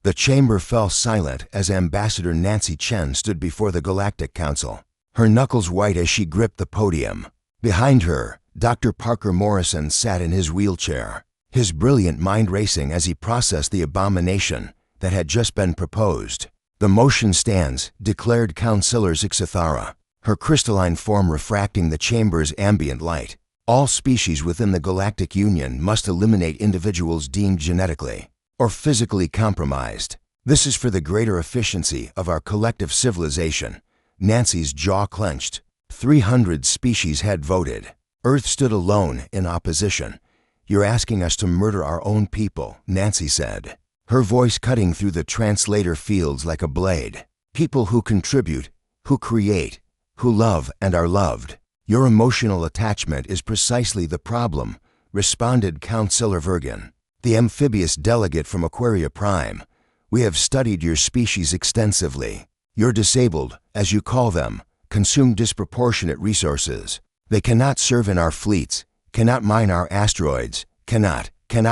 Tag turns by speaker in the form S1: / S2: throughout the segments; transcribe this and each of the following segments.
S1: The chamber fell silent as Ambassador Nancy Chen stood before the Galactic Council, her knuckles white as she gripped the podium. Behind her, Dr. Parker Morrison sat in his wheelchair, his brilliant mind racing as he processed the abomination that had just been proposed. "The motion stands," declared Councillor Zixathara, her crystalline form refracting the chamber's ambient light. "All species within the Galactic Union must eliminate individuals deemed genetically or physically compromised. This is for the greater efficiency of our collective civilization." Nancy's jaw clenched. 300 species had voted. Earth stood alone in opposition. "You're asking us to murder our own people," Nancy said, her voice cutting through the translator fields like a blade. "People who contribute, who create, who love and are loved. Your emotional attachment is precisely the problem," responded Councillor Vergen, the amphibious delegate from Aquaria Prime. "We have studied your species extensively. You're disabled, as you call them, consume disproportionate resources. They cannot serve in our fleets, cannot mine our asteroids, cannot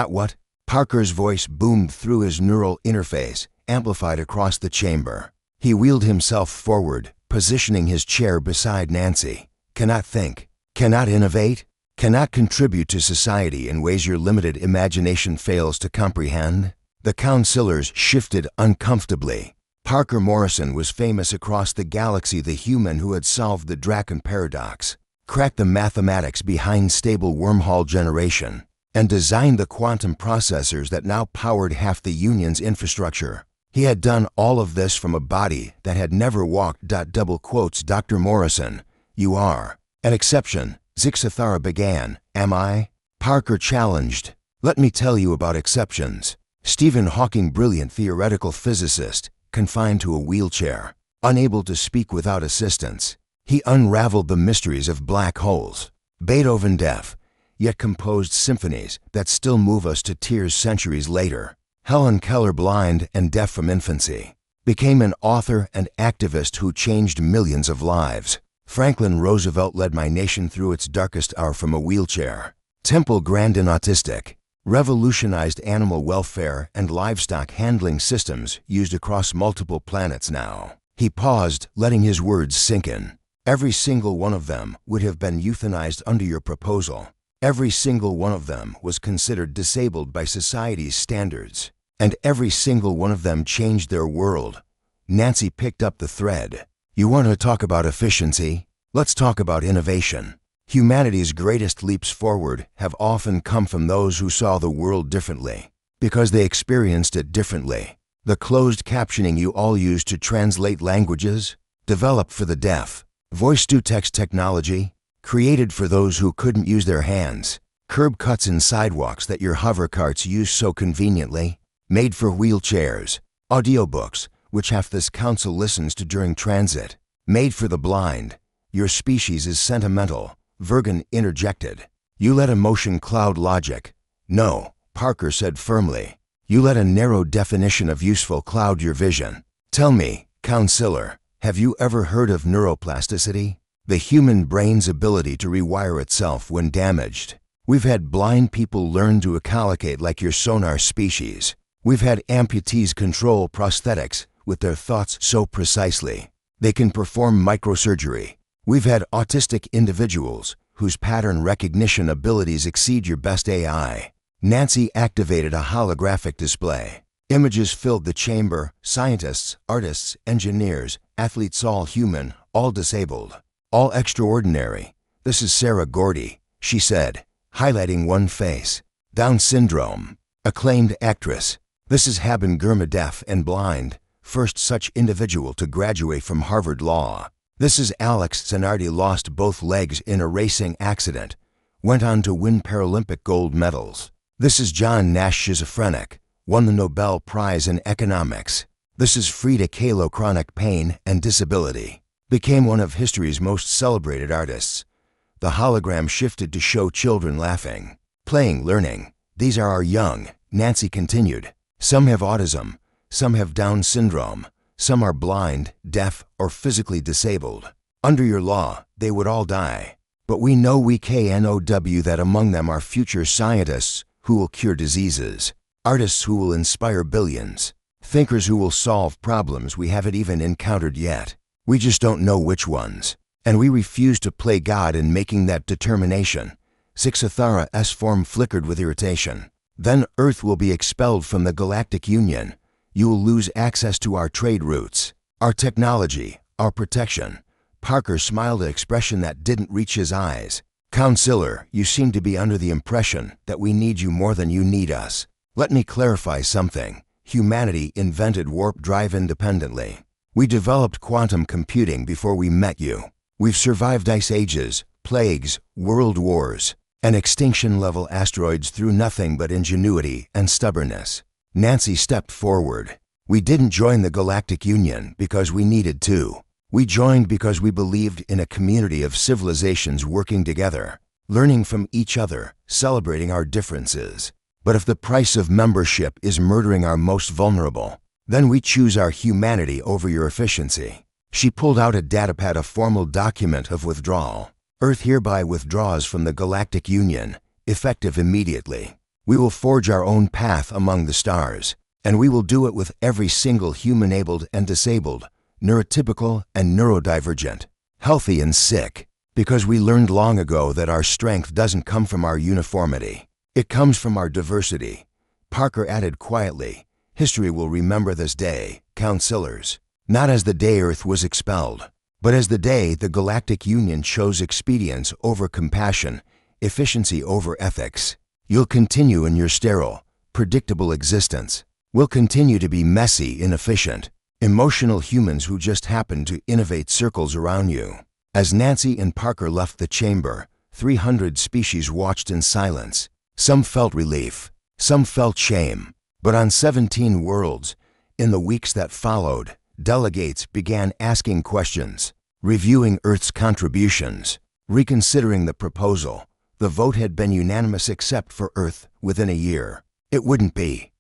S1: what?" Parker's voice boomed through his neural interface, amplified across the chamber. He wheeled himself forward, positioning his chair beside Nancy. "Cannot think, cannot innovate, cannot contribute to society in ways your limited imagination fails to comprehend?" The councillors shifted uncomfortably. Parker Morrison was famous across the galaxy, the human who had solved the Draken paradox, cracked the mathematics behind stable wormhole generation, and designed the quantum processors that now powered half the Union's infrastructure. He had done all of this from a body that had never walked. Dr. Morrison, you are an exception, Zixathara began. "Am I?" Parker challenged. "Let me tell you about exceptions." Stephen Hawking, brilliant theoretical physicist, confined to a wheelchair, unable to speak without assistance. He unraveled the mysteries of black holes. Beethoven, deaf, yet composed symphonies that still move us to tears centuries later. Helen Keller, blind and deaf from infancy, became an author and activist who changed millions of lives. Franklin Roosevelt led my nation through its darkest hour from a wheelchair. Temple Grandin, autistic, revolutionized animal welfare and livestock handling systems used across multiple planets now. He paused, letting his words sink in. Every single one of them would have been euthanized under your proposal. Every single one of them was considered disabled by society's standards. And every single one of them changed their world. Nancy picked up the thread. "You want to talk about efficiency? Let's talk about innovation. Humanity's greatest leaps forward have often come from those who saw the world differently, because they experienced it differently. The closed captioning you all use to translate languages, developed for the deaf. Voice-to-text technology, created for those who couldn't use their hands. Curb cuts in sidewalks that your hover carts use so conveniently, made for wheelchairs. Audiobooks, which half this council listens to during transit, made for the blind. Your species is sentimental," Vergen interjected. "You let emotion cloud logic." "No," Parker said firmly. "You let a narrow definition of useful cloud your vision. Tell me, Councillor, have you ever heard of neuroplasticity? The human brain's ability to rewire itself when damaged. We've had blind people learn to echolocate like your sonar species. We've had amputees control prosthetics with their thoughts so precisely they can perform microsurgery. We've had autistic individuals whose pattern recognition abilities exceed your best AI." Nancy activated a holographic display. Images filled the chamber, scientists, artists, engineers, athletes, all human, all disabled, all extraordinary. "This is Sarah Gordy," she said, highlighting one face. "Down syndrome, acclaimed actress. This is Haben Girma, deaf and blind, first such individual to graduate from Harvard Law. This is Alex Zanardi, lost both legs in a racing accident, went on to win Paralympic gold medals. This is John Nash, schizophrenic, won the Nobel Prize in Economics. This is Frida Kahlo, chronic pain and disability, became one of history's most celebrated artists." The hologram shifted to show children laughing, playing, learning. "These are our young," Nancy continued. "Some have autism, some have Down syndrome, some are blind, deaf, or physically disabled. Under your law, they would all die. But we know that among them are future scientists who will cure diseases, artists who will inspire billions, Thinkers who will solve problems we haven't even encountered yet. We just don't know which ones. And we refuse to play God in making that determination. Sixathara's form flickered with irritation. Then Earth will be expelled from the Galactic Union. You will lose access to our trade routes, our technology, our protection. Parker smiled, an expression that didn't reach his eyes. Counselor, you seem to be under the impression that we need you more than you need us. Let me clarify something. Humanity invented warp drive independently. We developed quantum computing before we met you. We've survived ice ages, plagues, world wars, and extinction-level asteroids through nothing but ingenuity and stubbornness. Nancy stepped forward. We didn't join the Galactic Union because we needed to. We joined because we believed in a community of civilizations working together, learning from each other, celebrating our differences. But if the price of membership is murdering our most vulnerable, then we choose our humanity over your efficiency. She pulled out a datapad, a formal document of withdrawal. Earth hereby withdraws from the Galactic Union, effective immediately. We will forge our own path among the stars, and we will do it with every single human-abled and disabled, neurotypical and neurodivergent, healthy and sick, because we learned long ago that our strength doesn't come from our uniformity. It comes from our diversity. Parker added quietly, history will remember this day, counselors, not as the day Earth was expelled, but as the day the Galactic Union chose expedience over compassion, efficiency over ethics. You'll continue in your sterile, predictable existence. We'll continue to be messy, inefficient, emotional humans who just happen to innovate circles around you. As Nancy and Parker left the chamber, 300 species watched in silence. Some felt relief, some felt shame. But on 17 worlds, in the weeks that followed, delegates began asking questions, reviewing Earth's contributions, reconsidering the proposal. The vote had been unanimous except for Earth. Within a year, it wouldn't be.